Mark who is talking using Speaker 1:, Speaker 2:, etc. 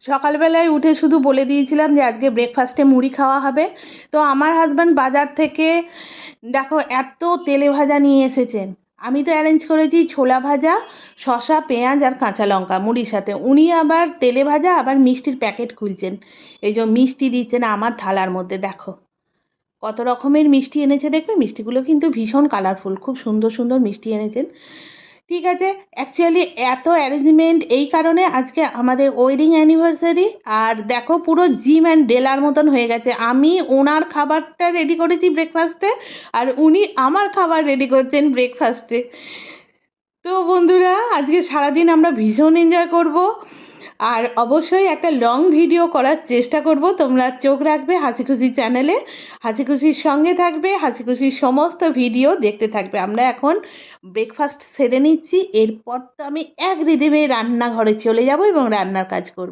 Speaker 1: সকালবেলায় উঠে শুধু বলে দিয়েছিলাম যে আজকে ব্রেকফাস্টে মুড়ি খাওয়া হবে। তো আমার হাজব্যান্ড বাজার থেকে দেখো এত তেলে ভাজা নিয়ে এসেছেন। আমি তো অ্যারেঞ্জ করেছি ছোলা ভাজা, শসা, পেঁয়াজ আর কাঁচা লঙ্কা মুড়ির সাথে। উনি আবার তেলে ভাজা আবার মিষ্টির প্যাকেট খুলছেন। এই যে মিষ্টি দিচ্ছেন আমার থালার মধ্যে, দেখো কত রকমের মিষ্টি এনেছে দেখবে। মিষ্টিগুলো কিন্তু ভীষণ কালারফুল, খুব সুন্দর সুন্দর মিষ্টি এনেছেন। ঠিক আছে, অ্যাকচুয়ালি এত অ্যারেঞ্জমেন্ট এই কারণে আজকে আমাদের ওয়েডিং অ্যানিভার্সারি। আর দেখো পুরো জিম অ্যান্ড ডেলার মতন হয়ে গেছে। আমি ওনার খাবারটা রেডি করেছি ব্রেকফাস্টে, আর উনি আমার খাবার রেডি করছেন ব্রেকফাস্টে। তো বন্ধুরা, আজকে সারাদিন আমরা ভীষণ এনজয় করব। আর অবশ্যই একটা লং ভিডিও করার চেষ্টা করব। তোমরা চোখ রাখবে হাসি খুশি চ্যানেলে, হাসি খুশির সঙ্গে থাকবে, হাসি খুশির সমস্ত ভিডিও দেখতে থাকবে। আমরা এখন ব্রেকফাস্ট সেরে নিচ্ছি, এরপর তো আমি এক রিদিমে রান্নাঘরে চলে যাব এবং রান্নার কাজ করব।